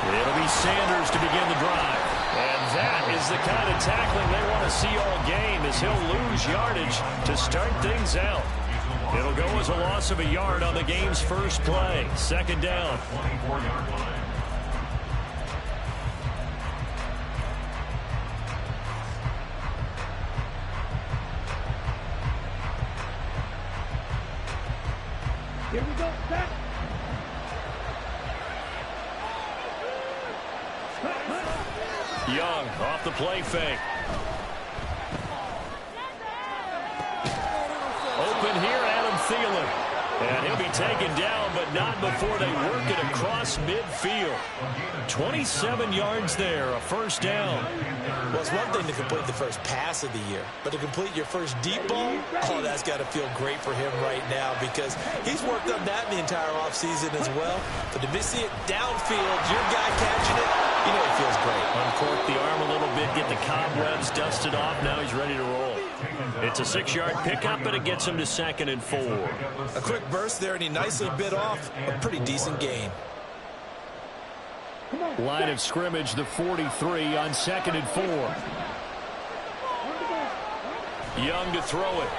It'll be Sanders to begin the drive. And that is the kind of tackling they want to see all game, as he'll lose yardage to start things out. It'll go as a loss of a yard on the game's first play. Second down. Here we go. Back. Young off the play fake. Open here, Adam Thielen. And he'll be taken down, but not before they work it across midfield. 27 yards there, a first down. Well, it's one thing to complete the first pass of the year, but to complete your first deep ball, oh, that's got to feel great for him right now, because he's worked on that in the entire offseason as well. But to see it downfield, your guy catching it, you know it feels great. Uncork the arm a little bit, get the cobwebs dusted off. Now he's ready to roll. It's a 6-yard pickup, but it gets him to 2nd and 4. A quick burst there, and he nicely bit off a pretty decent gain. Line of scrimmage, the 43 on 2nd and 4. Young to throw it.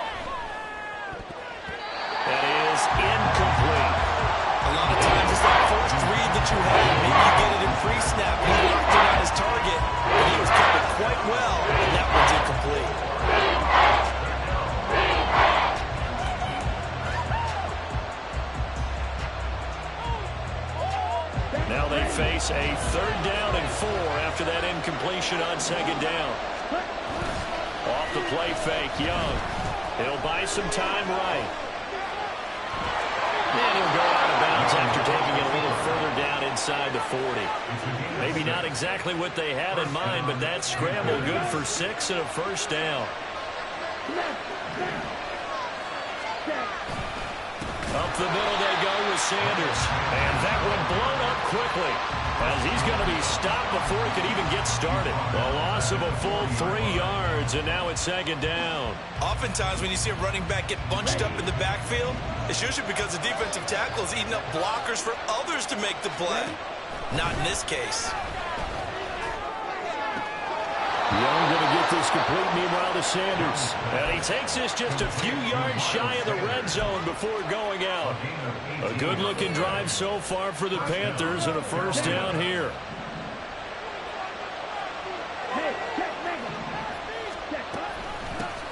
That is incomplete. A lot of times it's that first read that you have. Maybe you get it in pre-snap. He locked in on his target, but he was covered quite well, and that one's incomplete. Now they face a 3rd down and 4 after that incompletion on 2nd down. Off the play fake, Young. He'll buy some time right. And he'll go out of bounds after taking it a little further down inside the 40. Maybe not exactly what they had in mind, but that scramble good for 6 and a first down. Up the middle they go with Sanders. And that one blown up quickly, as he's going to be stopped before he can even get started. A loss of a full 3 yards, and now it's 2nd down. Oftentimes when you see a running back get bunched up in the backfield, it's usually because the defensive tackle is eating up blockers for others to make the play. Not in this case. Young going to get this complete, meanwhile to Sanders. And he takes this just a few yards shy of the red zone before going out. A good-looking drive so far for the Panthers, and a first down here.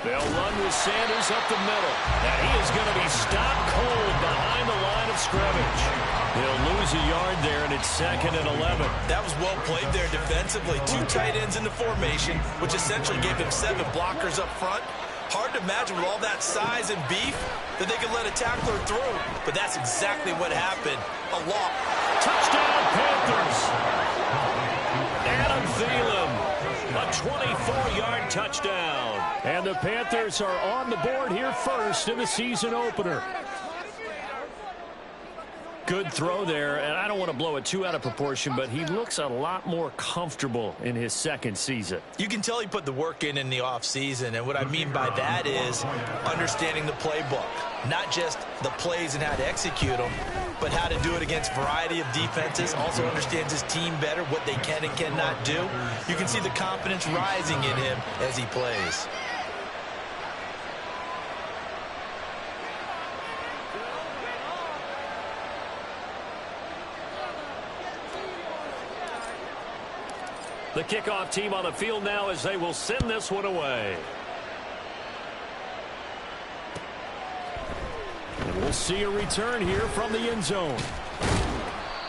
They'll run with Sanders up the middle. And he is going to be stopped cold behind the line of scrimmage. He'll lose a yard there, and it's 2nd and 11. That was well played there defensively. 2 tight ends in the formation, which essentially gave him 7 blockers up front. Hard to imagine with all that size and beef that they could let a tackler through. But that's exactly what happened. A lot. Touchdown, Panthers. Adam Thielen. A 24-yard touchdown. And the Panthers are on the board here first in the season opener. Good throw there, and I don't want to blow it too out of proportion, but he looks a lot more comfortable in his 2nd season. You can tell he put the work in the offseason, and what I mean by that is understanding the playbook. Not just the plays and how to execute them, but how to do it against a variety of defenses. Also understands his team better, what they can and cannot do. You can see the confidence rising in him as he plays. The kickoff team on the field now as they will send this one away. And we'll see a return here from the end zone.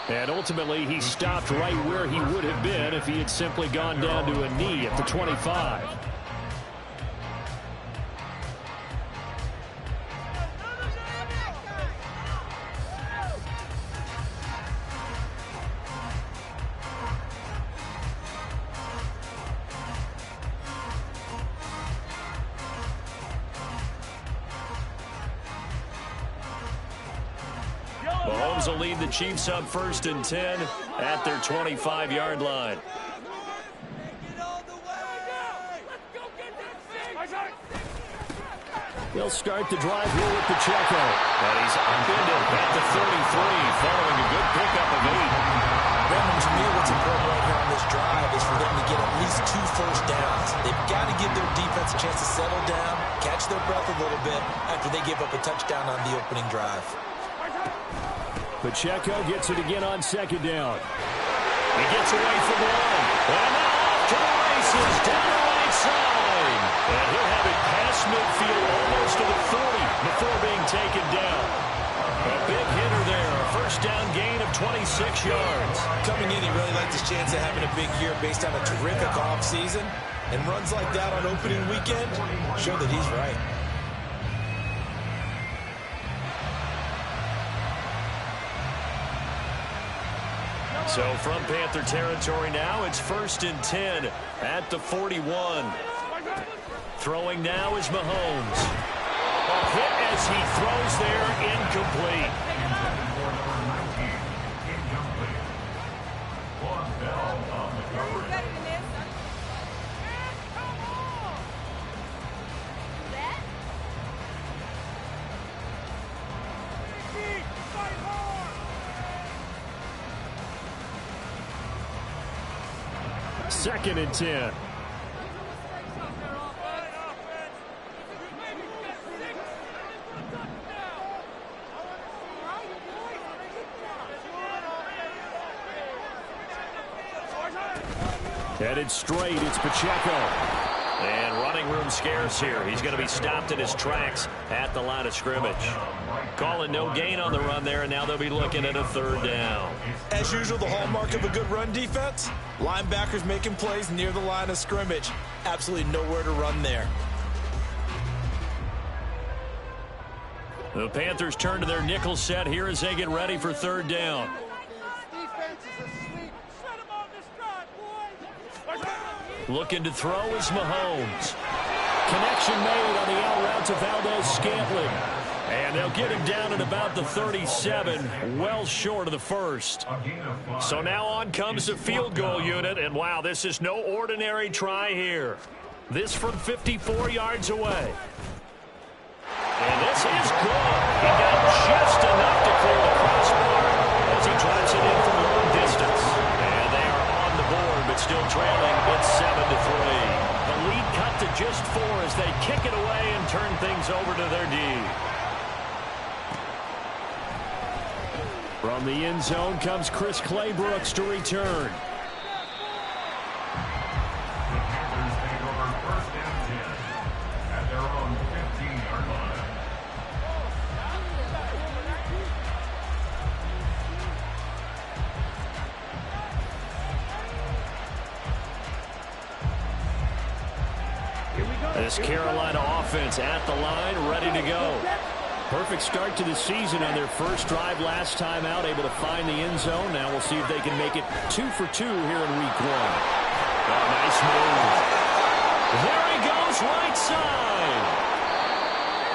And ultimately, he stopped right where he would have been if he had simply gone down to a knee at the 25. Mahomes will lead the Chiefs up 1st and 10 at their 25-yard line. They'll start the drive here with Pacheco. And he's upended at the 33 following a good pickup of 8. Brandon, to me, what's important right here on this drive is for them to get at least 2 first downs. They've got to give their defense a chance to settle down, catch their breath a little bit after they give up a touchdown on the opening drive. Pacheco gets it again on second down. He gets away from one. And now off to the races down the right side. And he'll have it past midfield almost to the 40 before being taken down. A big hitter there. A first down gain of 26 yards. Coming in, he really liked his chance of having a big year based on a terrific offseason. And runs like that on opening weekend show that he's right. So from Panther territory now, it's 1st and 10 at the 41. Throwing now is Mahomes. A hit as he throws there, incomplete. Second and 10. Headed straight, it's Pacheco. And running room scarce here. He's going to be stopped in his tracks at the line of scrimmage. Calling no gain on the run there, and now they'll be looking at a 3rd down. As usual, the hallmark of a good run defense, linebackers making plays near the line of scrimmage. Absolutely nowhere to run there. The Panthers turn to their nickel set here as they get ready for 3rd down. Looking to throw is Mahomes. Connection made on the out route to Valdez-Scantling. And they'll get him down at about the 37, well short of the first. So now on comes the field goal unit, and wow, this is no ordinary try here. This from 54 yards away. And this is good. He got just enough to clear the crossbar as he drives it in from long distance. And they are on the board, but still trailing. It's 7-3. The lead cut to just 4 as they kick it away and turn things over to their D. From the end zone comes Chris Claybrooks to return. This Carolina offense at the line, ready to go. Perfect start to the season on their first drive last time out, able to find the end zone. Now we'll see if they can make it 2 for 2 here in week 1. Nice move. There he goes, right side.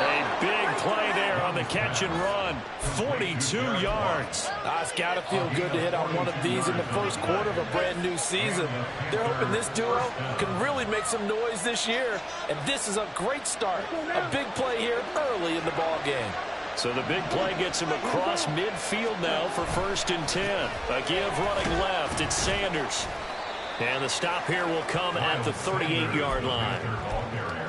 A big play there on the catch and run. 42 yards. It's got to feel good to hit on one of these in the first quarter of a brand new season. They're hoping this duo can really make some noise this year. And this is a great start. A big play here early in the ball game. So the big play gets him across midfield now for 1st and 10. A give running left. It's Sanders. And the stop here will come at the 38-yard line.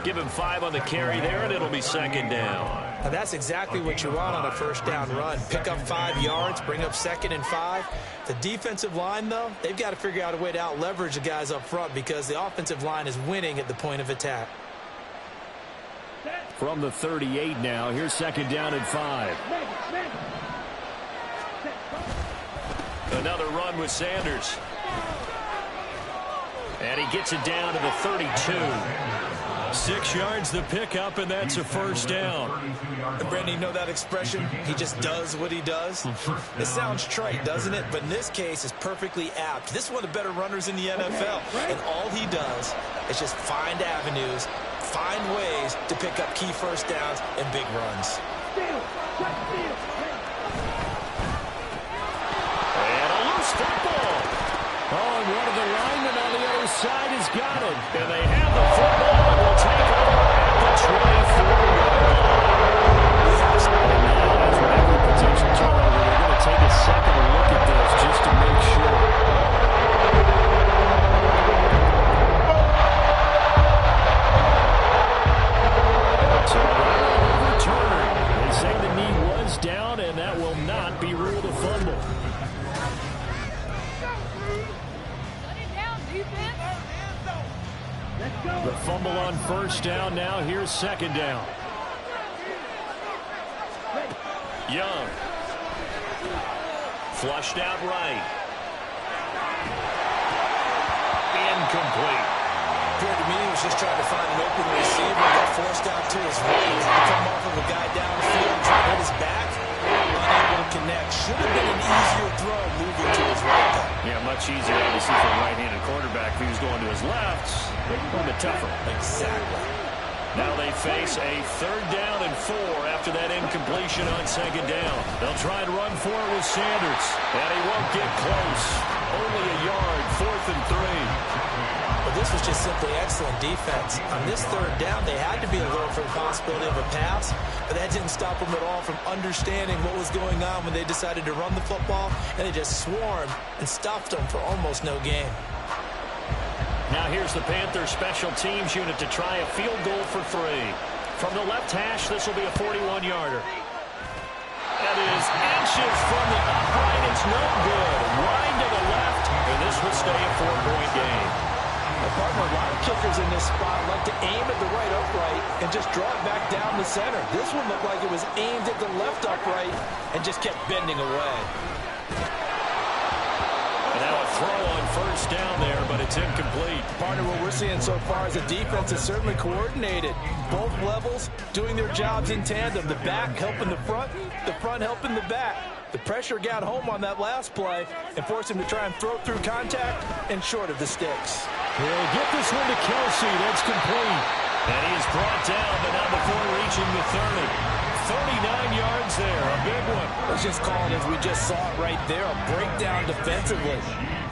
Give him 5 on the carry there, and it'll be 2nd down. Now that's exactly what you want on a first down run. Pick up 5 yards, bring up 2nd and 5. The defensive line, though, they've got to figure out a way to out-leverage the guys up front because the offensive line is winning at the point of attack. From the 38 now, here's 2nd down and 5. Another run with Sanders. And he gets it down to the 32. 6 yards the pickup, and that's a 1st down. And Brandon, you know that expression? He just does what he does? It sounds trite, doesn't it? But in this case, it's perfectly apt. This is one of the better runners in the NFL. And all he does is just find avenues, find ways to pick up key first downs and big runs. And a loose football. Oh, and one of the linemen on the other side has got it. And they have the football and will take over at the 24-yard line. down, and that will not be ruled a fumble. The fumble on first down. Now here's second down. Young. Flushed out right. Incomplete. Appeared to me he was just trying to find an open receiver. Got forced out to his right. Had to come off of a guy downfield, trying to hit his back. Unable to connect. Should have been an easier throw moving to his right. Yeah, much easier, obviously, for a right-handed quarterback. If he was going to his left, a little bit tougher. Exactly. Now they face a 3rd down and 4 after that incompletion on second down. They'll try and run for it with Sanders, and he won't get close. Only a yard, 4th and 3. But this was just simply excellent defense. On this 3rd down, they had to be alert for the possibility of a pass, but that didn't stop them at all from understanding what was going on when they decided to run the football, and they just swarmed and stuffed them for almost no gain. Now here's the Panthers special teams unit to try a field goal for 3. From the left hash, this will be a 41-yarder. That is inches from the upright. It's no good. Wide to the left, and this will stay a 4-point game. Partner, a lot of kickers in this spot like to aim at the right upright and just draw it back down the center. This one looked like it was aimed at the left upright and just kept bending away. And now a throw on first down there, but it's incomplete. Partner, what we're seeing so far is the defense is certainly coordinated. Both levels doing their jobs in tandem. The back helping the front helping the back. The pressure got home on that last play and forced him to try and throw through contact and short of the sticks. He'll get this one to Kelsey. That's complete. And he is brought down, but not before reaching the 30. 39 yards there, a big one. Let's just call it as we just saw it right there, a breakdown defensively.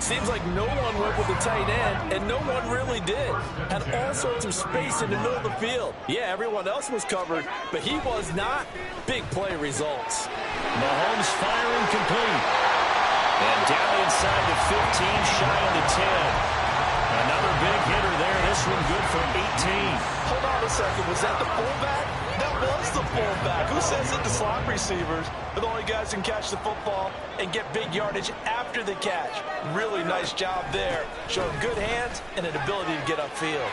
Seems like no one went with the tight end, and no one really did. Had all sorts of space in the middle of the field. Yeah, everyone else was covered, but he was not. Big play results. Mahomes firing complete. And down inside the 15, shy of the 10. Another big hitter there. This one good for 18. Hold on a second. Was that the fullback? That was the fullback. Who says that the slot receivers are the only guys who can catch the football and get big yardage after the catch? Really nice job there. Showing good hands and an ability to get upfield.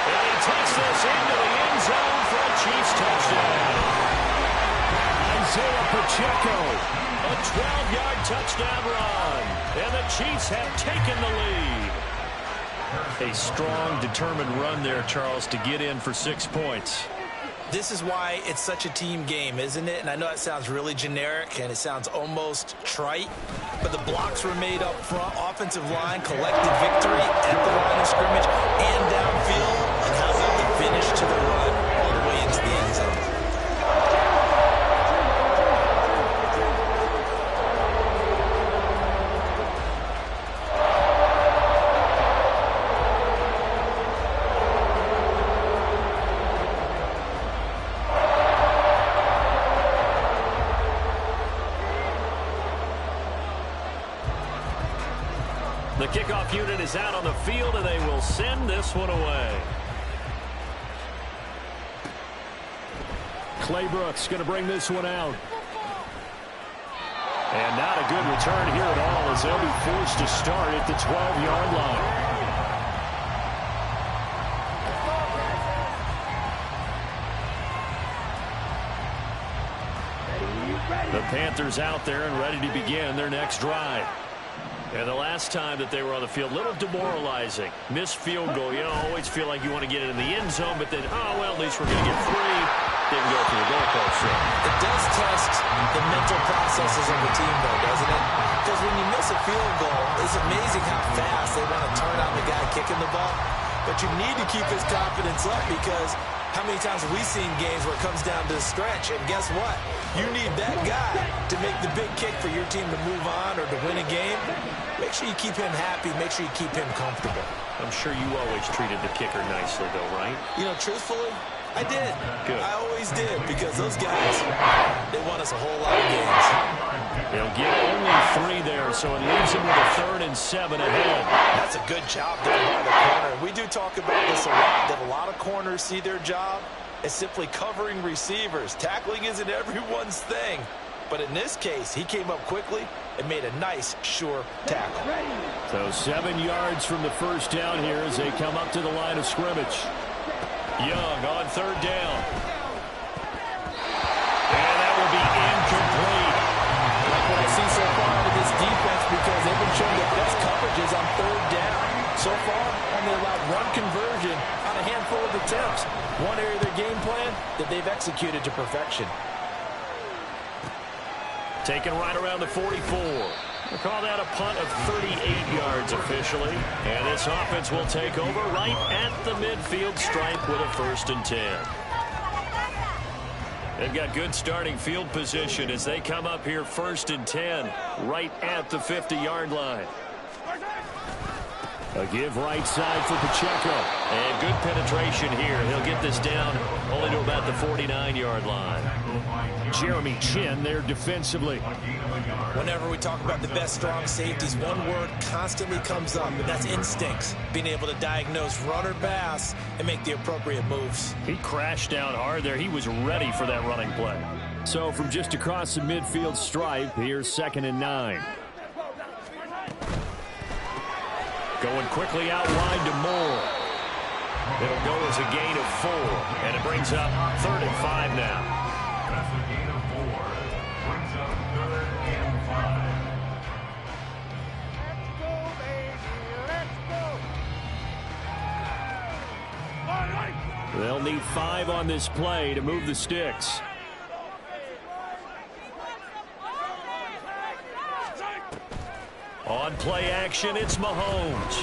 And he takes this into the end zone for a Chiefs touchdown. Isaiah Pacheco, a 12-yard touchdown run. And the Chiefs have taken the lead. A strong, determined run there, Charles, to get in for 6 points. This is why it's such a team game, isn't it? And I know it sounds really generic and it sounds almost trite, but the blocks were made up front. Offensive line collected victory at the line of scrimmage and downfield. And how about the finish to the run all the way into the end zone? The kickoff unit is out on the field, and they will send this one away. Clay Brooks going to bring this one out. And not a good return here at all, as they'll be forced to start at the 12-yard line. The Panthers out there and ready to begin their next drive. And the last time that they were on the field, a little demoralizing. Missed field goal. You know, always feel like you want to get it in the end zone, but then, oh, well, at least we're going to get 3. Didn't go through the goalpost. It does test the mental processes of the team, though, doesn't it? Because when you miss a field goal, it's amazing how fast they want to turn on the guy kicking the ball. But you need to keep his confidence up, because how many times have we seen games where it comes down to the stretch, and guess what? You need that guy to make the big kick for your team to move on or to win a game. Make sure you keep him happy. Make sure you keep him comfortable. I'm sure you always treated the kicker nicely, though, right? You know, truthfully, I did. Good. I always did, because those guys, they won us a whole lot of games. They'll get only 3 there, so it leaves them with a 3rd and 7 ahead. That's a good job done by the corner. We do talk about this a lot, that a lot of corners see their job is simply covering receivers. Tackling isn't everyone's thing. But in this case, he came up quickly and made a nice, sure tackle. So 7 yards from the first down here as they come up to the line of scrimmage. Young on third down. And that will be incomplete. Like what I see so far out of this defense, because they've been showing the best coverages on third down. So far, only allowed one conversion on a handful of attempts. One area of their game plan that they've executed to perfection. Taken right around the 44. We'll call that a punt of 38 yards officially. And this offense will take over right at the midfield stripe with a 1st and 10. They've got good starting field position as they come up here 1st and 10 right at the 50-yard line. A give right side for Pacheco. And good penetration here. He'll get this down only to about the 49-yard line. Jeremy Chin there defensively. Whenever we talk about the best strong safeties, one word constantly comes up, and that's instincts. Being able to diagnose run or pass and make the appropriate moves. He crashed down hard there. He was ready for that running play. So from just across the midfield stripe, here's 2nd and 9. Going quickly out wide to Moore. It'll go as a gain of 4, and it brings up 3rd and 5 now. That's a gain of 4. Brings up 3rd and 5. Let's go, baby. Let's go. They'll need 5 on this play to move the sticks. On play action, it's Mahomes.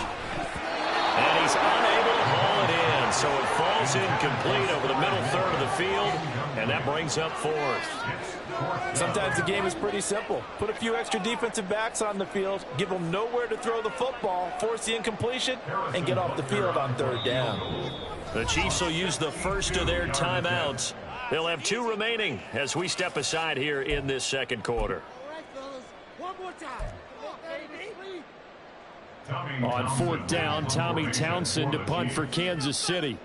And he's unable to haul it in, so it falls incomplete over the middle third of the field, and that brings up 4th. Sometimes the game is pretty simple. Put a few extra defensive backs on the field, give them nowhere to throw the football, force the incompletion, and get off the field on 3rd down. The Chiefs will use the first of their timeouts. They'll have 2 remaining as we step aside here in this 2nd quarter. One more time. On 4th down, Tommy Townsend to punt for Kansas City.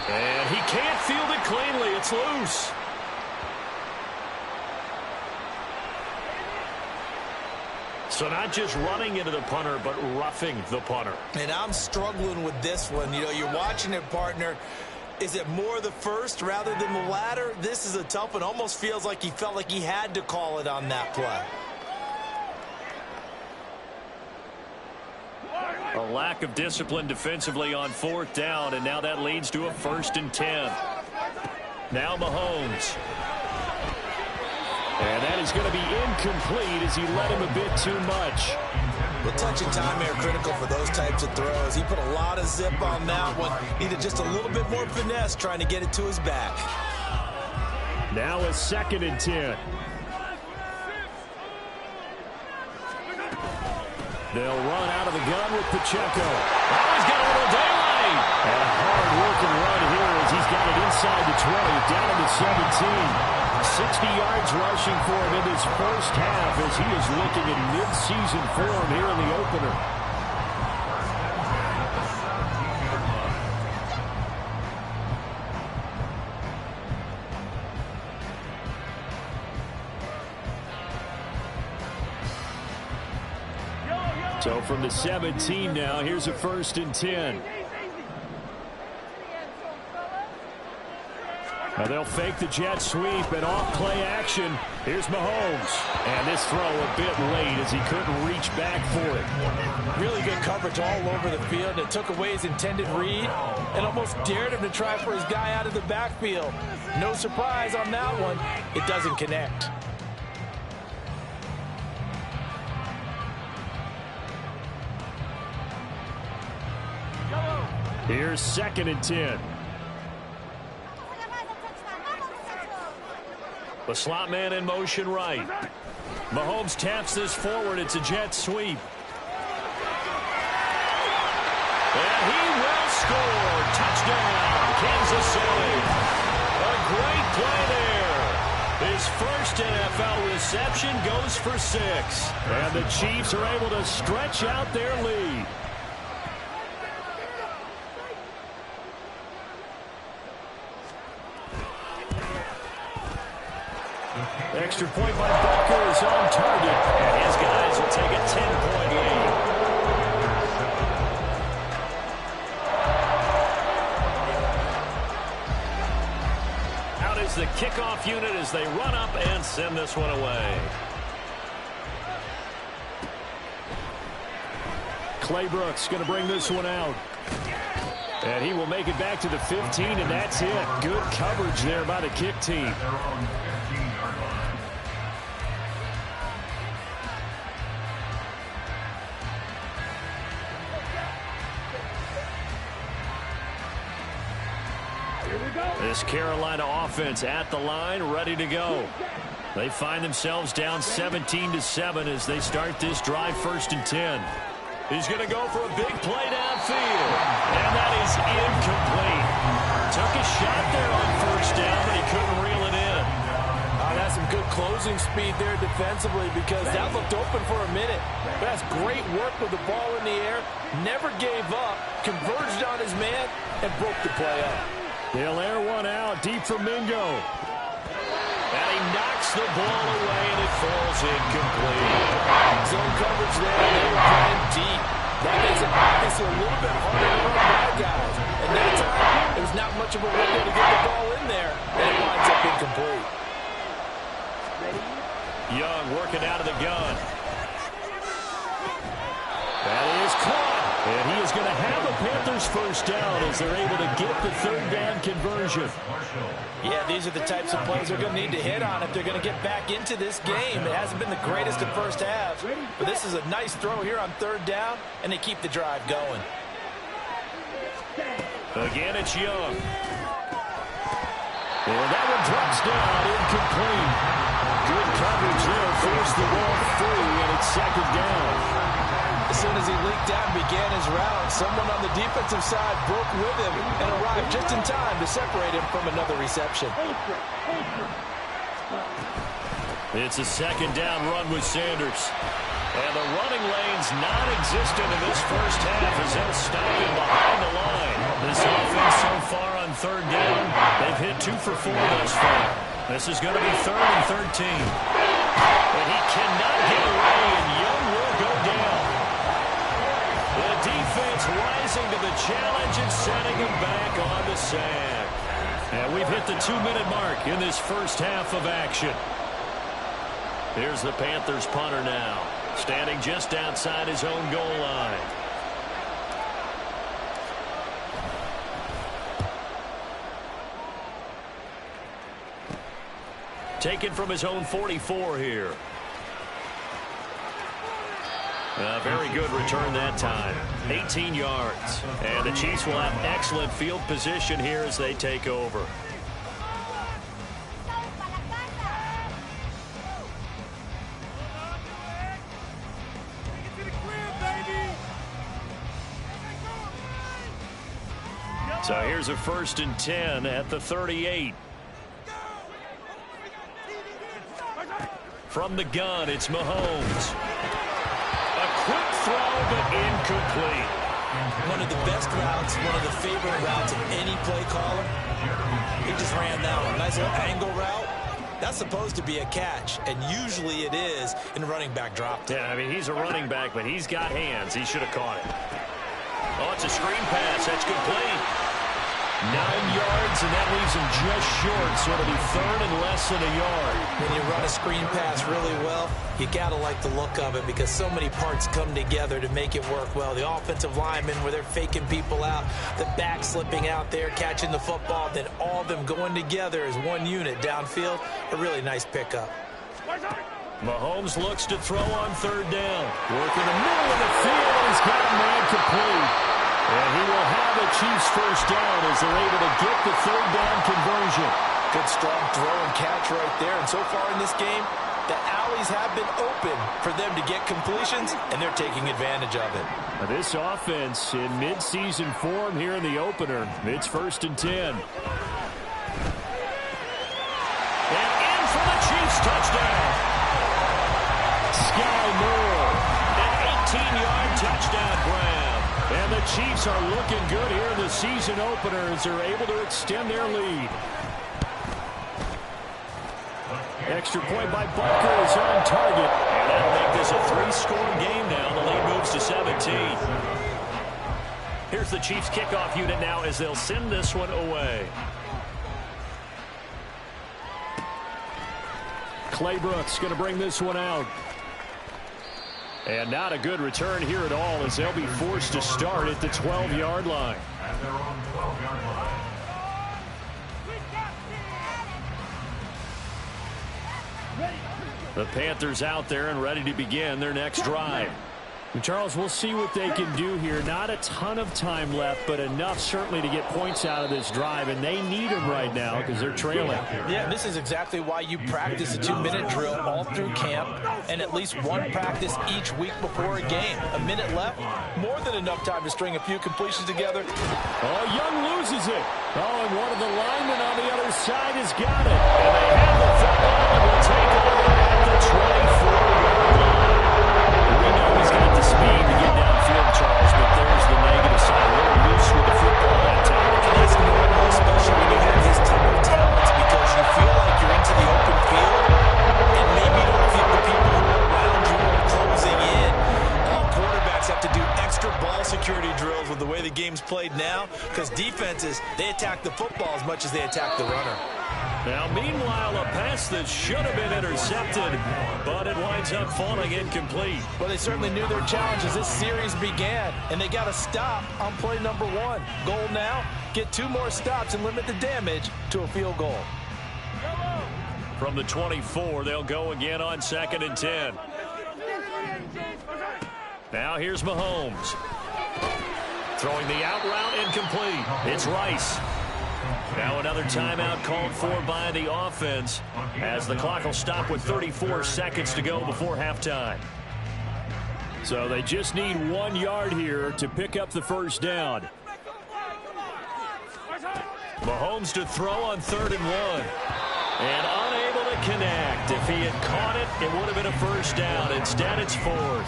And he can't field it cleanly. It's loose. So not just running into the punter, but roughing the punter. And I'm struggling with this one. You know, you're watching it, partner. Is it more the first rather than the latter? This is a tough one. Almost feels like he felt like he had to call it on that play. A lack of discipline defensively on 4th down, and now that leads to a 1st and 10. Now Mahomes. And that is going to be incomplete as he led him a bit too much. The touch and time are critical for those types of throws. He put a lot of zip on that one. Needed just a little bit more finesse trying to get it to his back. Now a 2nd and 10. They'll run out of the gun with Pacheco. Oh, he's got a little daylight. And a hard-working run here as he's got it inside the 20, down to the 17. 60 yards rushing for him in this first half as he is looking in mid-season form here in the opener. So from the 17 now, here's a 1st and 10. Now they'll fake the jet sweep and off play action. Here's Mahomes. And this throw a bit late as he couldn't reach back for it. Really good coverage all over the field. It took away his intended read and almost dared him to try for his guy out of the backfield. No surprise on that one. It doesn't connect. Here's 2nd and 10. The slot man in motion right. Mahomes taps this forward. It's a jet sweep. And he will score. Touchdown, Kansas City. A great play there. His His first NFL reception goes for 6. And the Chiefs are able to stretch out their lead. Extra point by Booker is on target. And his guys will take a 10-point lead. Out is the kickoff unit as they run up and send this one away. Clay Brooks going to bring this one out. And he will make it back to the 15, and that's it. Good coverage there by the kick team. This Carolina offense at the line, ready to go. They find themselves down 17-7 as they start this drive, 1st and 10. He's going to go for a big play downfield. And that is incomplete. Took a shot there on 1st down, but he couldn't reel it in. That's some good closing speed there defensively because that looked open for a minute. But that's great work with the ball in the air. Never gave up, converged on his man, and broke the play up. They'll air one out deep from Mingo. And he knocks the ball away, and it falls incomplete. Zone coverage there. They were playing deep. That makes it obviously a little bit harder to run bad guys. And that time, there was not much of a window to get the ball in there, and it winds up incomplete. Young working out of the gun. That is caught. And he is going to have a Panthers 1st down as they're able to get the 3rd down conversion. Yeah, these are the types of plays they're going to need to hit on if they're going to get back into this game. It hasn't been the greatest of first halves, but this is a nice throw here on 3rd down, and they keep the drive going. Again, it's Young. And that one drops down, incomplete. Good coverage there, forced the ball free, and it's 2nd down. As soon as he leaked out and began his route, someone on the defensive side broke with him and arrived just in time to separate him from another reception. It's a 2nd down run with Sanders. And the running lane's non-existent in this first half as they'll stop him behind the line. This offense so far on 3rd down, they've hit 2 for 4 thus far. This is going to be 3rd and 13. And he cannot get away, and Young will go down. The defense rising to the challenge and sending him back on the sack. And we've hit the 2-minute mark in this first half of action. Here's the Panthers punter now, standing just outside his own goal line. Taken from his own 44 here. A very good return that time. 18 yards. And the Chiefs will have excellent field position here as they take over. So here's a 1st and 10 at the 38. From the gun, it's Mahomes. A quick throw, but incomplete. One of the best routes, one of the favorite routes of any play caller. He just ran that one. Nice little angle route. That's supposed to be a catch, and usually it is in running back drop. Yeah, I mean, he's a running back, but he's got hands. He should have caught it. Oh, it's a screen pass. That's complete. 9 yards, and that leaves him just short, so it'll be 3rd and less than a yard. When you run a screen pass really well, you got to like the look of it because so many parts come together to make it work well. The offensive linemen, where they're faking people out, the back slipping out there, catching the football, then all of them going together as one unit downfield. A really nice pickup. Mahomes looks to throw on 3rd down. Work in the middle of the field, and he's got a man complete. And he will have the Chiefs 1st down as they're able to get the 3rd down conversion. Good strong throw and catch right there. And so far in this game, the alleys have been open for them to get completions, and they're taking advantage of it. Now this offense in midseason form here in the opener. It's 1st and 10. And in for the Chiefs. touchdown grab. And the Chiefs are looking good here in the season opener as they're able to extend their lead. Extra point by Butker is on target. And that'll make this a 3-score game now. The lead moves to 17. Here's the Chiefs kickoff unit now as they'll send this one away. Claybrooks going to bring this one out. And not a good return here at all as they'll be forced to start at the 12-yard line. At their own 12-yard line. The Panthers out there and ready to begin their next drive. And Charles, we'll see what they can do here. Not a ton of time left, but enough certainly to get points out of this drive, and they need them right now because they're trailing. Yeah, this is exactly why you practice a 2-minute drill all through camp and at least one practice each week before a game. A minute left, more than enough time to string a few completions together. Oh, Young loses it. Oh, and one of the linemen on the other side has got it. And they have the football and will take over at the 24-yard line. We know he's got the speed to get downfield, Charles, but there's the negative side. A little loose with the football that time. And that's normal, especially when you have his type of talents, because you feel like you're into the open field and maybe you don't feel the people who are around you are closing in. Quarterbacks have to do extra ball security drills with the way the game's played now because defenses, they attack the football as much as they attack the runner. Now, meanwhile, a pass that should have been intercepted, but it winds up falling incomplete. Well, they certainly knew their challenge as this series began, and they got to stop on play number 1. Goal now, get 2 more stops and limit the damage to a field goal. From the 24, they'll go again on 2nd and 10. Now here's Mahomes. Throwing the out route incomplete. It's Rice. Now another timeout called for by the offense as the clock will stop with 34 seconds to go before halftime. So they just need 1 yard here to pick up the first down. Mahomes to throw on 3rd and 1. And unable to connect. If he had caught it, it would have been a first down. Instead, it's 4th.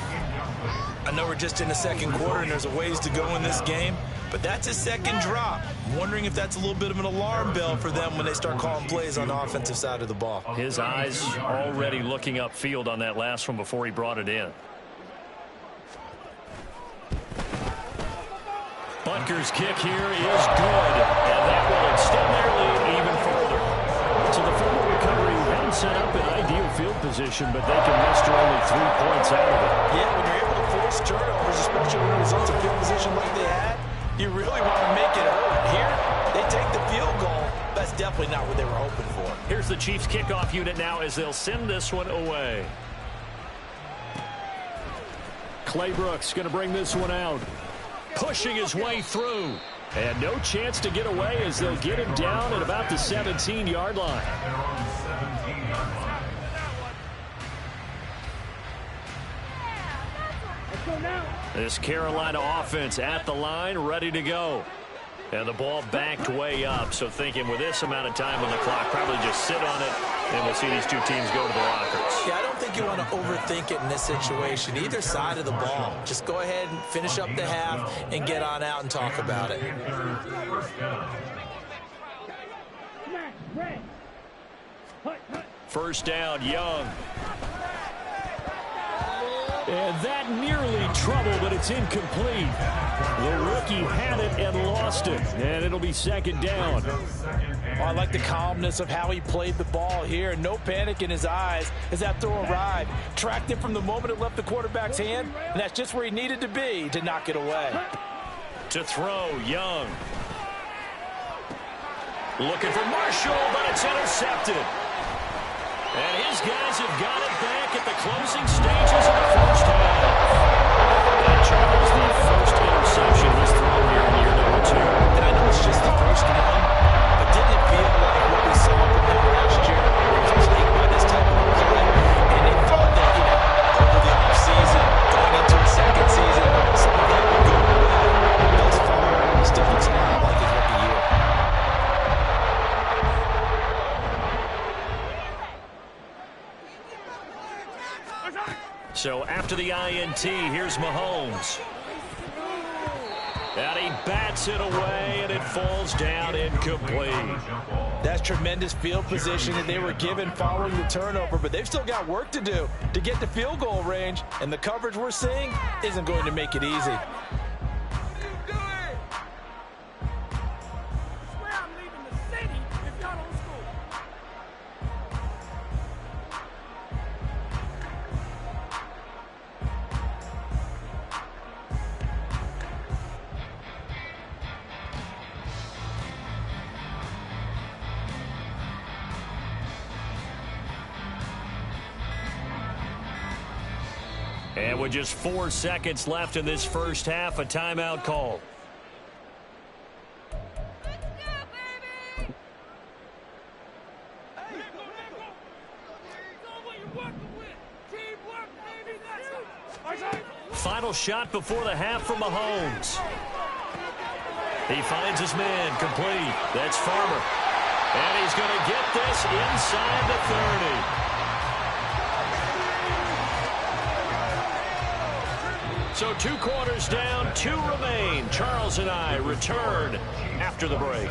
I know we're just in the second quarter and there's a ways to go in this game, but that's his second drop. I'm wondering if that's a little bit of an alarm bell for them when they start calling plays on the offensive side of the ball. His eyes already looking upfield on that last one before he brought it in. Butker's kick here is good, and that will extend their lead even further. So the forward recovery hadn't set up an ideal field position, but they can muster only 3 points out of it. Yeah, when you're able to force turnovers, especially when it results in field position like they had, you really want to make it hurt. Here, they take the field goal. That's definitely not what they were hoping for. Here's the Chiefs kickoff unit now as they'll send this one away. Claybrooks going to bring this one out. Pushing his way through. And no chance to get away as they'll get him down at about the 17-yard line. At their own 17-yard line. This Carolina offense at the line, ready to go. And the ball backed way up, so thinking with this amount of time on the clock, probably just sit on it, and we'll see these two teams go to the lockers. Yeah, I don't think you want to overthink it in this situation. Either side of the ball. Just go ahead and finish up the half and get on out and talk about it. First down, Young. And that nearly trouble, but it's incomplete. The rookie had it and lost it, and it'll be 2nd down. Oh, I like the calmness of how he played the ball here. No panic in his eyes as that throw arrived. Tracked it from the moment it left the quarterback's hand, and that's just where he needed to be to knock it away. To throw, Young. Looking for Marshall, but it's intercepted. And his guys have got it back at the closing stages of the first half. And Charles, the first interception was thrown here in year number 2. And I know it's just the first one, but didn't it feel like what we saw from him last year? He was plagued by this type of play, and they thought that, over the offseason, going into a second season, some of that would go away. Thus far, he still looks a lot like his rookie year. So after after the INT. Here's Mahomes. And he bats it away, and it falls down incomplete. That's tremendous field position that they were given following the turnover, but they've still got work to do to get to field goal range, and the coverage we're seeing isn't going to make it easy. And with just 4 seconds left in this first half, a timeout call. Final shot before the half from Mahomes. He finds his man complete. That's Farmer. And he's going to get this inside the 30. So 2 quarters down, 2 remain. Charles and I return after the break.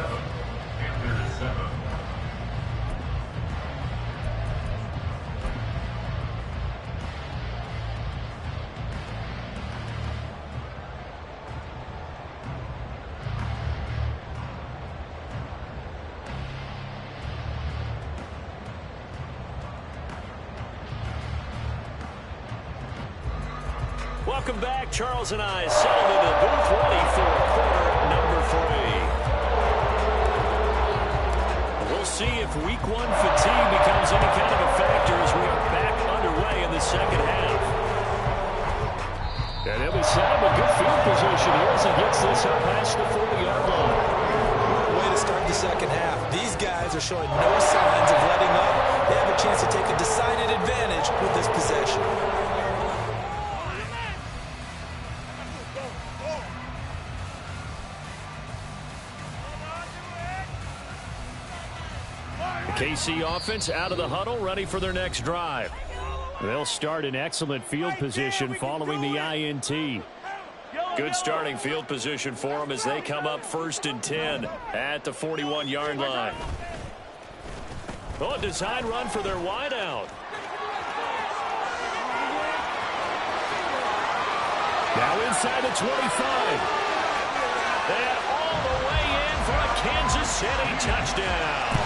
Welcome back. Charles and I settled into the booth ready for quarter number 3. We'll see if week 1 fatigue becomes any kind of a factor as we are back underway in the second half. And he'll be set up a good field position here as he gets this up past the 40-yard line. Way to start the second half. These guys are showing no signs of letting up. They have a chance to take a decided advantage with this possession. KC offense out of the huddle, ready for their next drive. They'll start in excellent field position following the INT. Good starting field position for them as they come up 1st and 10 at the 41-yard line. Oh, a design run for their wideout. Now inside the 25. And all the way in for a Kansas City touchdown.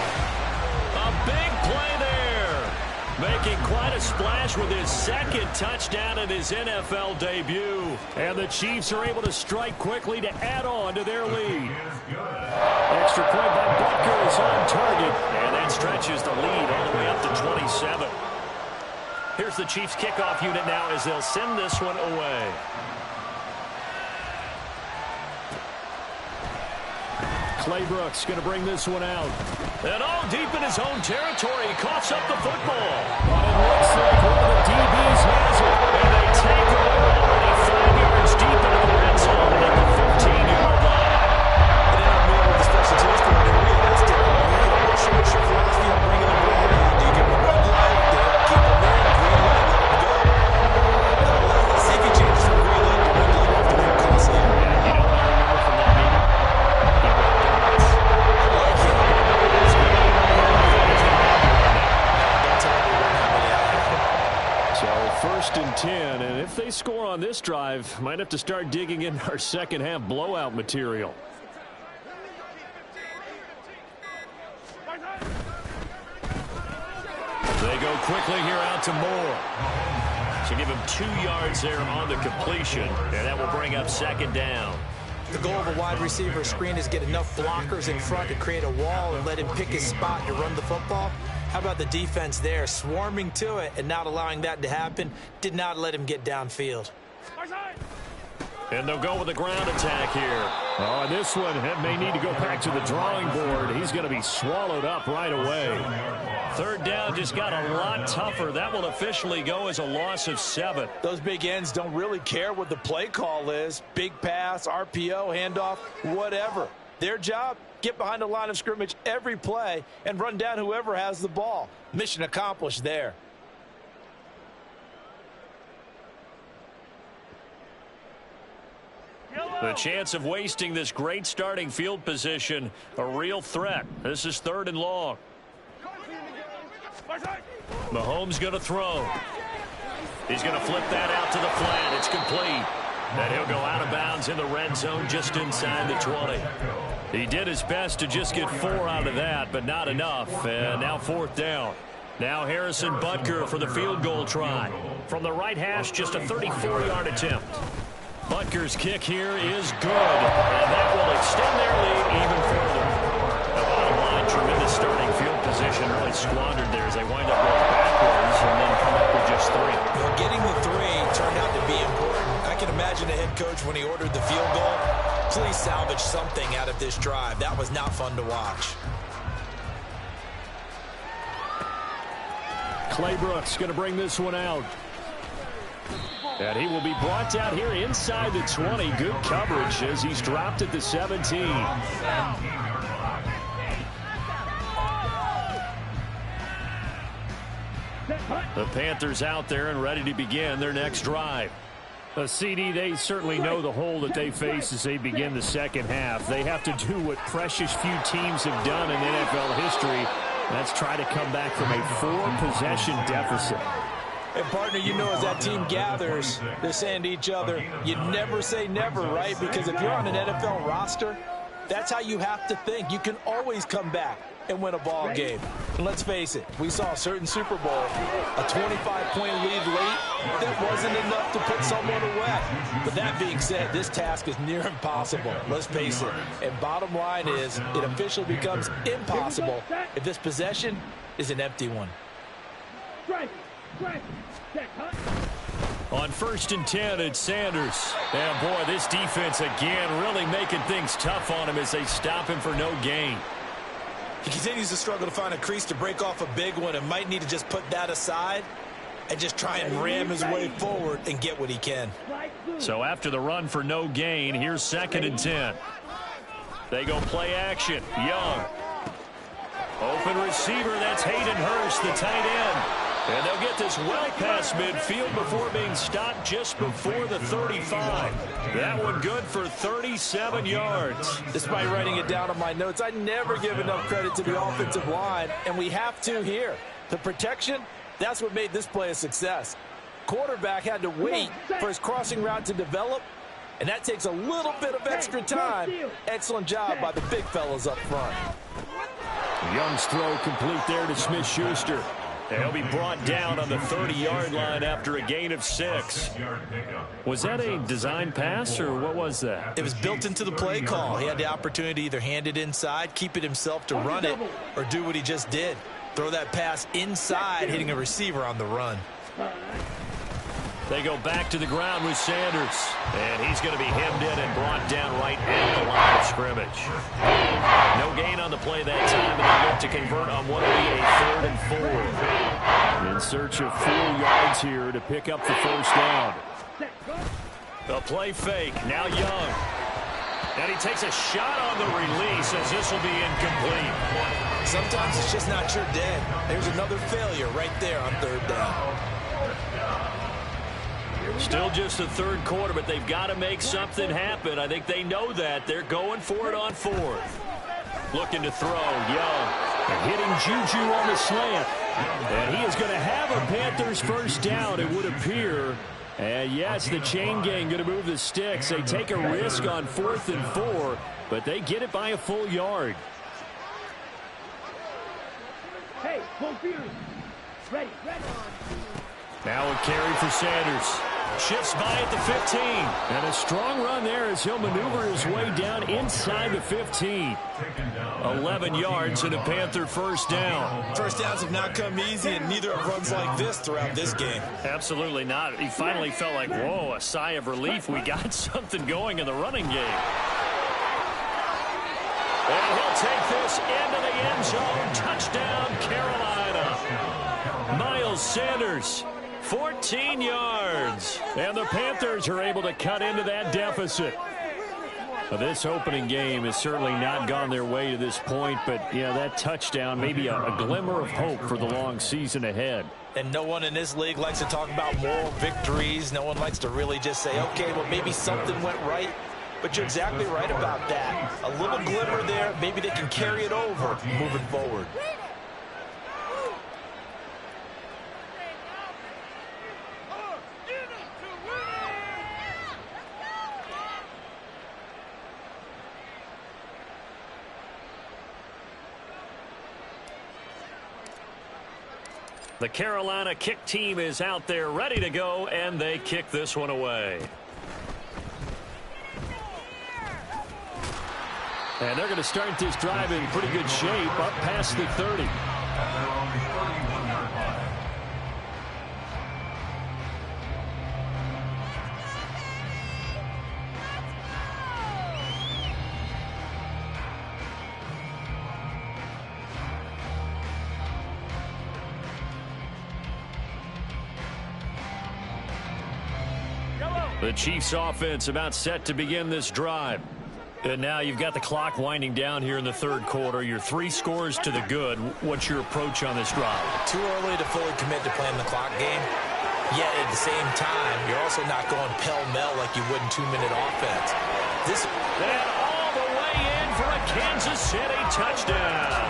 A big play there. Making quite a splash with his 2nd touchdown in his NFL debut. And the Chiefs are able to strike quickly to add on to their lead. Extra point by Butker is on target. And that stretches the lead all the way up to 27. Here's the Chiefs kickoff unit now as they'll send this one away. Clay Brooks going to bring this one out. And all deep in his own territory, he coughs up the football. But it looks like one of the DBs has it. And they take it already 5 yards deep into the red zone at the 15-yard line. And in our middle of the special teams coordinator, we asked him, what's your philosophy on bringing them in? Do you give them a red light? Do you keep them in? Green light, let them go? Let's see if he changes from green light to red light after that call. So, yeah, you know what I remember from that meeting? So 1st and 10, and if they score on this drive, might have to start digging in our second half blowout material. They go quickly here out to Moore. So give him 2 yards there on the completion, and that will bring up 2nd down. the goal of a wide receiver screen is get enough blockers in front to create a wall and let him pick his spot to run the football. How about the defense there, swarming to it and not allowing that to happen? Did not let him get downfield. And they'll go with a ground attack here. Oh, and this one may need to go back to the drawing board. He's going to be swallowed up right away. 3rd down just got a lot tougher. That will officially go as a loss of 7. Those big ends don't really care what the play call is. Big pass, RPO, handoff, whatever. Their job, get behind the line of scrimmage every play and run down whoever has the ball. Mission accomplished there. The chance of wasting this great starting field position, a real threat. This is 3rd and long. Mahomes going to throw. He's going to flip that out to the flat. It's complete. And he'll go out of bounds in the red zone just inside the 20. He did his best to just get 4 out of that, but not enough. And now 4th down. Now Harrison Butker for the field goal try. From the right hash, just a 34-yard attempt. Butker's kick here is good, and that will extend their lead even further. The bottom line, tremendous starting field position, really squandered there as they wind up going backwards and then come up with just 3. Well, getting the 3 turned out to be important. I can imagine the head coach when he ordered the field goal. Please salvage something out of this drive. That was not fun to watch. Claybrooks going to bring this one out. And he will be brought down here inside the 20. Good coverage as he's dropped at the 17. The Panthers out there and ready to begin their next drive. CD, they certainly know the hole that they face as they begin the second half. They have to do what precious few teams have done in NFL history. That's try to come back from a 4-possession deficit. And, partner, you know as that team gathers, they're saying to each other, you never say never, right? Because if you're on an NFL roster, that's how you have to think. You can always come back and win a ball game. And let's face it, we saw a certain Super Bowl, a 25-point lead late. That wasn't enough to put someone away. But that being said, this task is near impossible. Let's face it. And bottom line is, it officially becomes impossible if this possession is an empty one. On 1st and 10, it's Sanders. And, boy, this defense again really making things tough on him as they stop him for no gain. He continues to struggle to find a crease to break off a big one and might need to just put that aside and just try and ram his way forward and get what he can. So after the run for no gain, here's 2nd and 10. They go play action. Young. Open receiver, that's Hayden Hurst, the tight end. And they'll get this well past midfield before being stopped just before the 35. That one good for 37 yards. Despite writing it down on my notes, I never give enough credit to the offensive line, and we have to here. The protection, that's what made this play a success. Quarterback had to wait for his crossing route to develop, and that takes a little bit of extra time. Excellent job by the big fellas up front. Young's throw complete there to Smith-Schuster. And he'll be brought down on the 30-yard line after a gain of 6. Was that a design pass, or what was that? It was built into the play call. He had the opportunity to either hand it inside, keep it himself to run it, or do what he just did. Throw that pass inside, hitting a receiver on the run. They go back to the ground with Sanders. And he's going to be hemmed in and brought down right at the line of scrimmage. No gain on the play that time, and they look to convert on what will be a 3rd and 4. In search of 4 yards here to pick up the 1st down. The play fake, now Young. And he takes a shot on the release as this will be incomplete. Sometimes it's just not your day. There's another failure right there on 3rd down. Still just the 3rd quarter, but they've got to make something happen. I think they know that. They're going for it on 4th. Looking to throw, Young. And hitting Juju on the slant. And he is going to have a Panthers 1st down, it would appear. And yes, the chain gang going to move the sticks. They take a risk on 4th and 4, but they get it by a full yard. Hey, ready. Now a carry for Sanders. Shifts by at the 15. And a strong run there as he'll maneuver his way down inside the 15. 11 yards and a Panther 1st down. 1st downs have not come easy, and neither have runs like this throughout this game. Absolutely not. He finally felt like, whoa, a sigh of relief. We got something going in the running game. And he'll take this into the end zone. Touchdown, Carolina. Miles Sanders. 14 yards. And the Panthers are able to cut into that deficit. Now, this opening game has certainly not gone their way to this point, but, yeah, that touchdown, maybe a glimmer of hope for the long season ahead. And no one in this league likes to talk about moral victories. No one likes to really just say, okay, well, maybe something went right. But you're exactly right about that. A little glimmer there. Maybe they can carry it over moving forward. The Carolina kick team is out there ready to go, and they kick this one away. And they're going to start this drive in pretty good shape, up past the 30. The Chiefs offense about set to begin this drive. And now you've got the clock winding down here in the third quarter. Your 3 scores to the good. What's your approach on this drive? Too early to fully commit to playing the clock game. Yet at the same time, you're also not going pell-mell like you would in 2-minute offense. And all the way in for a Kansas City touchdown.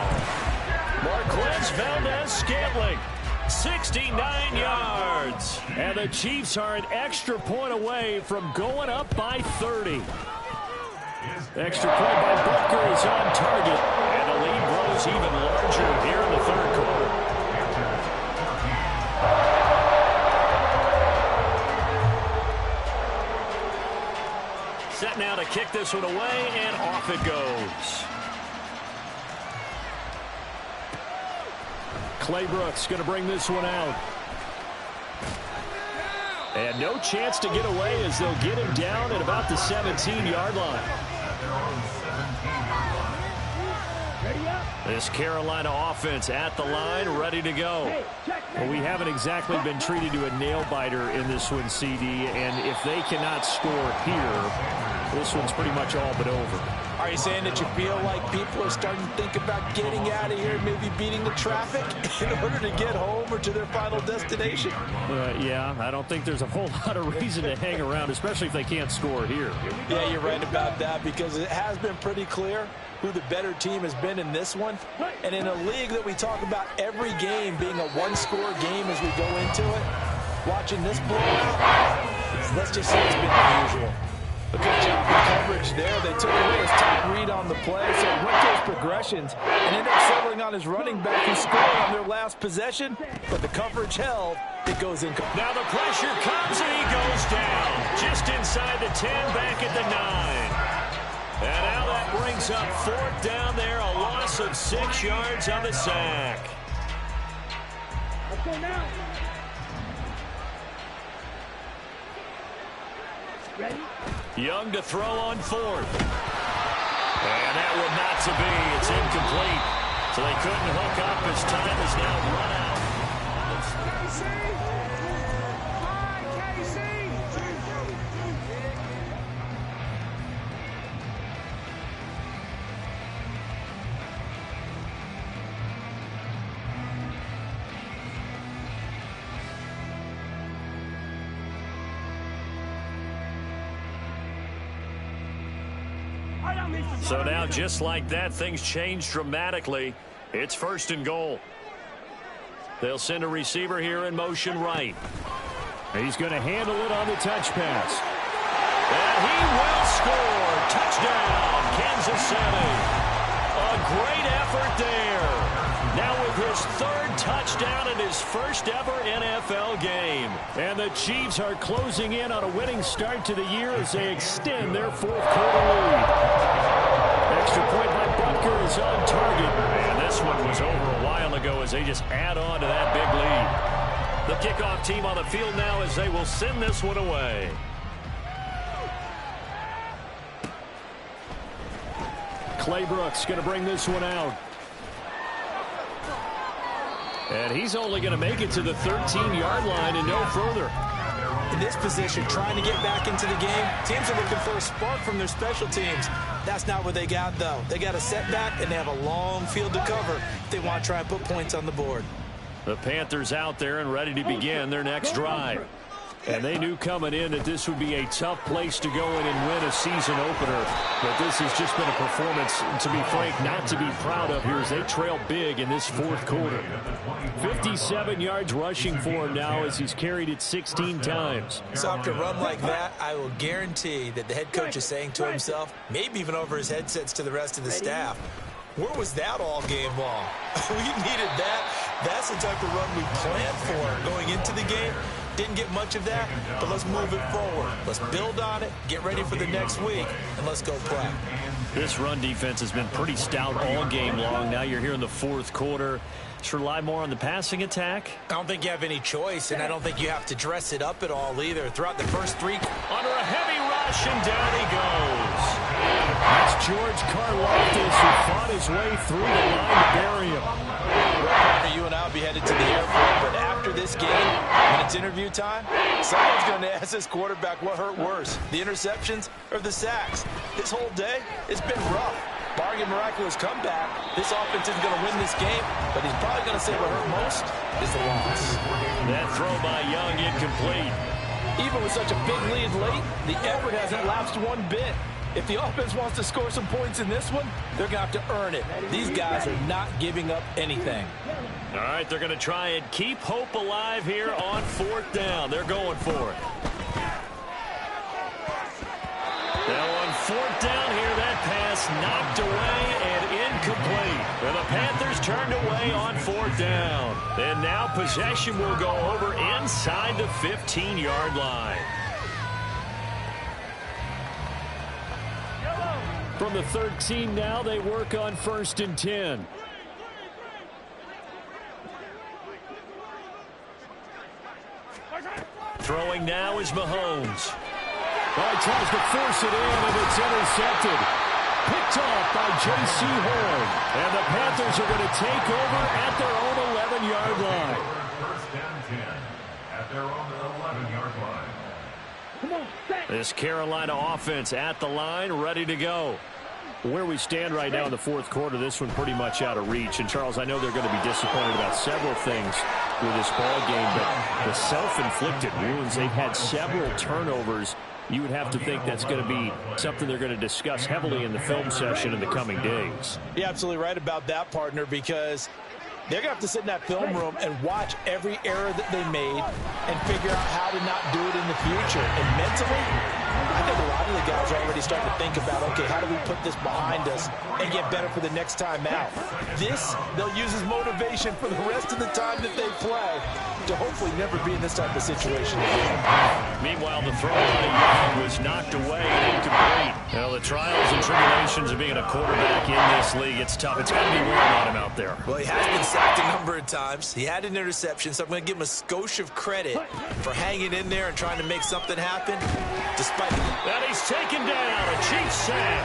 Marquez Valdez-Scantling. 69 yards. And the Chiefs are an extra point away from going up by 30. Extra point by Butker is on target. And the lead grows even larger here in the third quarter. Set now to kick this one away, and off it goes. Claybrooks going to bring this one out. And no chance to get away as they'll get him down at about the 17-yard line. This Carolina offense at the line, ready to go. Well, we haven't exactly been treated to a nail-biter in this one, CD, and if they cannot score here, this one's pretty much all but over. Are you saying that you feel like people are starting to think about getting out of here, maybe beating the traffic in order to get home or to their final destination? Yeah, I don't think there's a whole lot of reason to hang around, especially if they can't score here. Yeah, you're right about that, because it has been pretty clear who the better team has been in this one. And in a league that we talk about every game being a one-score game as we go into it, watching this blowout, let's just say it's been unusual. A good job in coverage there. They took away his top read on the play, so he went to his progressions and ended up settling on his running back who scored on their last possession, but the coverage held. It goes in. Now the pressure comes and he goes down just inside the 10, back at the 9. And now that brings up 4th down there, a loss of 6 yards on the sack. Let's go now. Ready? Young to throw on 4th. And that one not to be. It's incomplete. So they couldn't hook up as time is now run out. So now, just like that, things change dramatically. It's 1st and goal. They'll send a receiver here in motion right. He's going to handle it on the touch pass. And he will score. Touchdown, Kansas City. A great effort there. Now with his 3rd touchdown in his first ever NFL game. And the Chiefs are closing in on a winning start to the year as they extend their 4th quarter lead. Extra point by Butker is on target. And this one was over a while ago as they just add on to that big lead. The kickoff team on the field now as they will send this one away. Claybrooks going to bring this one out. And he's only going to make it to the 13-yard line and no further. In this position, trying to get back into the game, teams are looking for a spark from their special teams. That's not what they got, though. They got a setback, and they have a long field to cover if they want to try and put points on the board. The Panthers out there and ready to begin their next drive. And they knew coming in that this would be a tough place to go in and win a season opener. But this has just been a performance, to be frank, not to be proud of here as they trail big in this fourth quarter. 57 yards rushing for him now as he's carried it 16 times. So after a run like that, I will guarantee that the head coach is saying to himself, maybe even over his headsets to the rest of the staff, where was that all game long? We needed that. That's the type of run we planned for going into the game. Didn't get much of that, but let's move it forward. Let's build on it, get ready for the next week, and let's go play. This run defense has been pretty stout all game long. Now you're here in the fourth quarter. Should rely more on the passing attack? I don't think you have any choice, and I don't think you have to dress it up at all either. Throughout the first three. Under a heavy rush, and down he goes. That's George Karlaftis, who fought his way through the line to bury him. Partner, you and I will be headed to the airport, but after this game, when it's interview time, someone's going to ask this quarterback what hurt worse, the interceptions or the sacks. His whole day, it's been rough. Barring a miraculous comeback, this offense isn't going to win this game, but he's probably going to say what hurt most is the loss. That throw by Young incomplete. Even with such a big lead late, the effort hasn't lapsed one bit. If the offense wants to score some points in this one, they're going to have to earn it. These guys are not giving up anything. All right, they're going to try and keep hope alive here on fourth down. They're going for it. Now on fourth down here, that pass knocked away and incomplete. And the Panthers turned away on fourth down. And now possession will go over inside the 15-yard line. From the 13 now, they work on 1st and 10. Throwing now is Mahomes. Well, he tries to force it in, and it's intercepted. Picked off by J.C. Horn. And the Panthers are going to take over at their own 11-yard line. First and 10 at their own 11-yard line. Come on, set. This Carolina offense at the line, ready to go. Where we stand right now in the fourth quarter, this one pretty much out of reach. And, Charles, I know they're going to be disappointed about several things with this ball game, but the self-inflicted wounds, they've had several turnovers. You would have to think that's going to be something they're going to discuss heavily in the film session in the coming days. You're absolutely right about that, partner, because they're going to have to sit in that film room and watch every error that they made and figure out how to not do it in the future. And mentally, I think a lot of the guys are already starting to think about, okay, how do we put this behind us and get better for the next time out? This, they'll use as motivation for the rest of the time that they play to hopefully never be in this type of situation again. Meanwhile, the throw by Young was knocked away and incomplete. Well, the trials and tribulations of being a quarterback in this league, it's tough. It's got to be wearing on him out there. Well, he has been sacked a number of times. He had an interception, so I'm going to give him a skosh of credit for hanging in there and trying to make something happen. Despite and he's taken down, a Chiefs sack.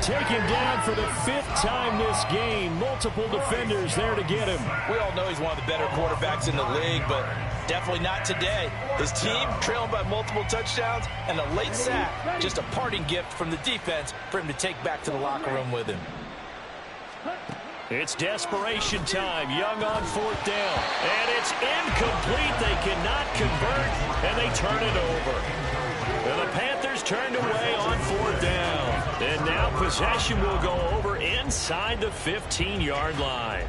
Taken down for the 5th time this game. Multiple defenders there to get him. We all know he's one of the better quarterbacks in the league, but definitely not today. His team trailing by multiple touchdowns and a late sack. Just a parting gift from the defense for him to take back to the locker room with him. It's desperation time. Young on fourth down. And it's incomplete. They cannot convert, and they turn it over. And the Panthers turned away on fourth down. And now possession will go over inside the 15-yard line.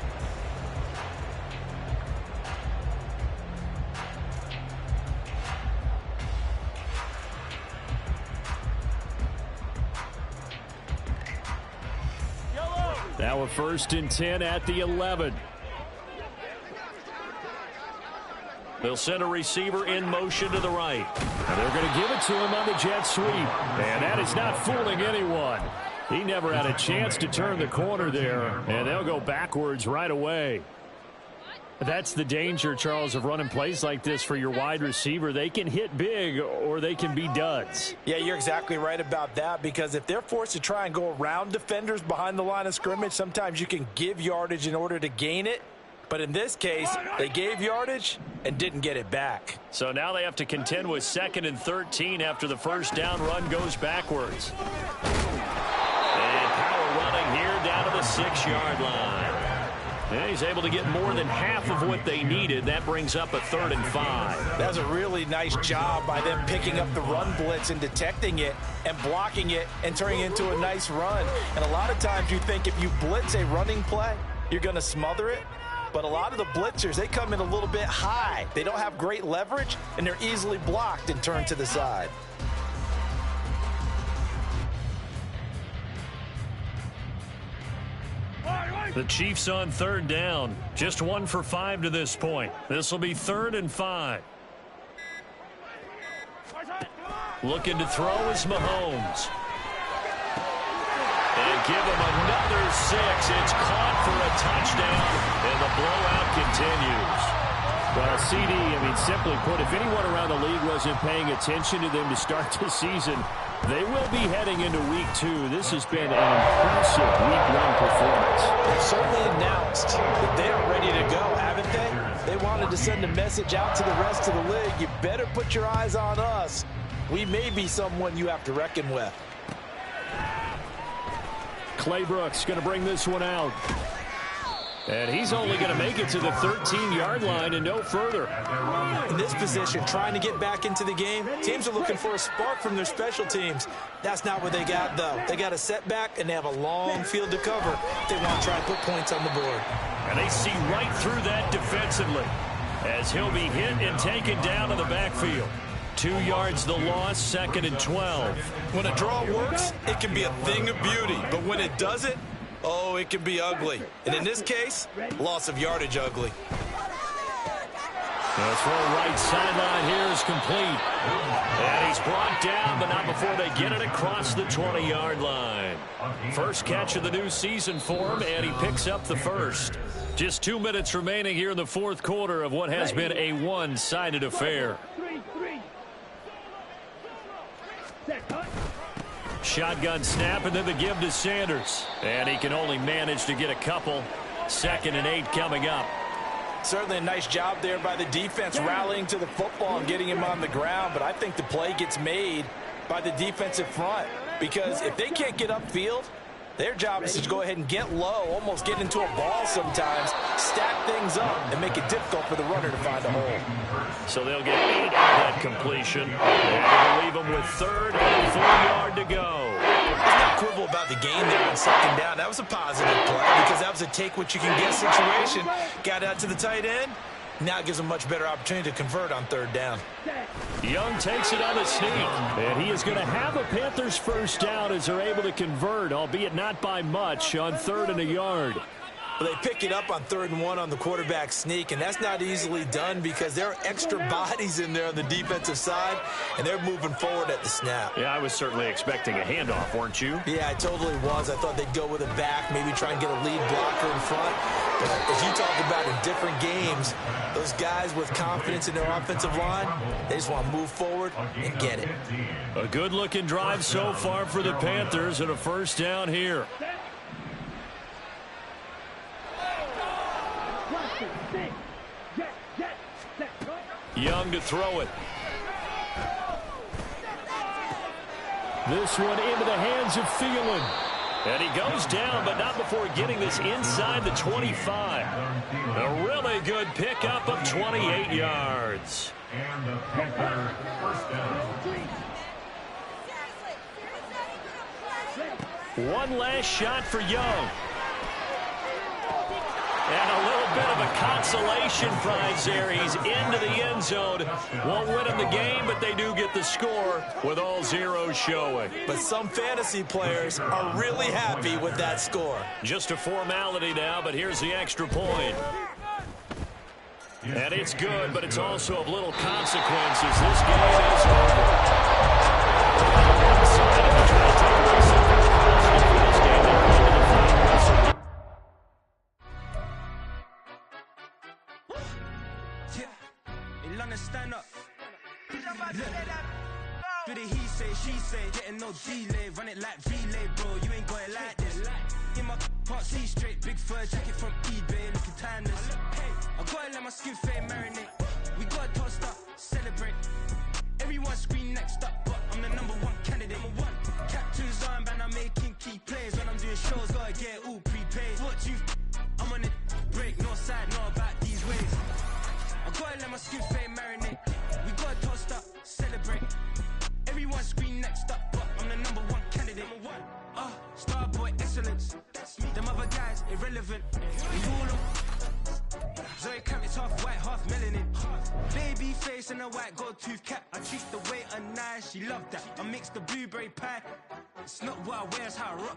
Now a 1st and 10 at the 11. They'll send a receiver in motion to the right. And they're going to give it to him on the jet sweep. And that is not fooling anyone. He never had a chance to turn the corner there. And they'll go backwards right away. That's the danger, Charles, of running plays like this for your wide receiver. They can hit big or they can be duds. Yeah, you're exactly right about that, because if they're forced to try and go around defenders behind the line of scrimmage, sometimes you can give yardage in order to gain it. But in this case, they gave yardage and didn't get it back. So now they have to contend with 2nd and 13 after the first down run goes backwards. And power running here down to the 6-yard line. And he's able to get more than half of what they needed. That brings up a 3rd and 5. That was a really nice job by them picking up the run blitz and detecting it and blocking it and turning it into a nice run. And a lot of times you think if you blitz a running play, you're going to smother it. But a lot of the blitzers, they come in a little bit high. They don't have great leverage, and they're easily blocked and turned to the side. The Chiefs on 3rd down. Just 1 for 5 to this point. This will be 3rd and 5. Looking to throw is Mahomes. And give him another 6. It's caught for a touchdown, and the blowout continues. Well, CD, simply put, if anyone around the league wasn't paying attention to them to start the season, they will be heading into Week 2. This has been an impressive Week 1 performance. They've certainly announced that they are ready to go, haven't they? They wanted to send a message out to the rest of the league. You better put your eyes on us. We may be someone you have to reckon with. Clay Brooks going to bring this one out. And he's only going to make it to the 13-yard line and no further. In this position, trying to get back into the game, teams are looking for a spark from their special teams. That's not what they got, though. They got a setback, and they have a long field to cover if they want to try and put points on the board. And they see right through that defensively as he'll be hit and taken down in the backfield. 2 yards the loss, 2nd and 12. When a draw works, it can be a thing of beauty. But when it doesn't, oh, it can be ugly. And in this case, loss of yardage ugly. The throw right sideline here is complete. And he's brought down, but not before they get it across the 20-yard line. First catch of the new season for him, and he picks up the first. Just 2 minutes remaining here in the 4th quarter of what has been a one-sided affair. Shotgun snap, and then the give to Sanders. And he can only manage to get a couple. 2nd and 8 coming up. Certainly a nice job there by the defense rallying to the football and getting him on the ground. But I think the play gets made by the defensive front. Because if they can't get upfield, their job is to go ahead and get low, almost get into a ball sometimes, stack things up, and make it difficult for the runner to find a hole. So they'll get 8 out of that completion. And they'll leave them with 3rd and 4 yard to go. There's no quibble about the game there on 2nd down. That was a positive play because that was a take-what-you-can-get situation. Got out to the tight end. Now it gives them a much better opportunity to convert on 3rd down. Young takes it on the sneak, and he is going to have a Panthers first down as they're able to convert, albeit not by much, on 3rd and a yard. Well, they pick it up on 3rd and 1 on the quarterback sneak, and that's not easily done because there are extra bodies in there on the defensive side, and they're moving forward at the snap. Yeah, I was certainly expecting a handoff, weren't you? Yeah, I totally was. I thought they'd go with a back, maybe try and get a lead blocker in front. But as you talk about in different games, those guys with confidence in their offensive line, they just want to move forward and get it. A good-looking drive so far for the Panthers and a first down here. Young to throw it. This one into the hands of Thielen. And he goes down, but not before getting this inside the 25. A really good pickup of 28 yards. And the Panther first down. One last shot for Young. And a little bit of a consolation prize there. He's into the end zone. Won't win him the game, but they do get the score with all zeros showing. But some fantasy players are really happy with that score. Just a formality now, but here's the extra point. And it's good, but it's also of little consequence as this game is over. Stand up. Do the he say, she say, getting no delay, run it like relay, bro. You ain't got it like this. In my can't see straight, big fur jacket from eBay, looking timeless. Hey, I gotta let my skin fade marinate. We gotta toast up, celebrate. Everyone scream next up, but I'm the #1 candidate. Captain's armband, I'm making key plays when I'm doing shows. Gotta get all prepaid. What you? I'm on it break. gotta let my skin fade marinate. We gotta toast up, celebrate. Everyone scream next up, but I'm the #1 candidate. Starboy excellence. Them other guys irrelevant. We all them. Zoe Kravitz half white, half melanin. Baby face and a white gold tooth cap. I treat the waiter nice, she loved that. I mix the blueberry pie. It's not what I wear, it's how I rock.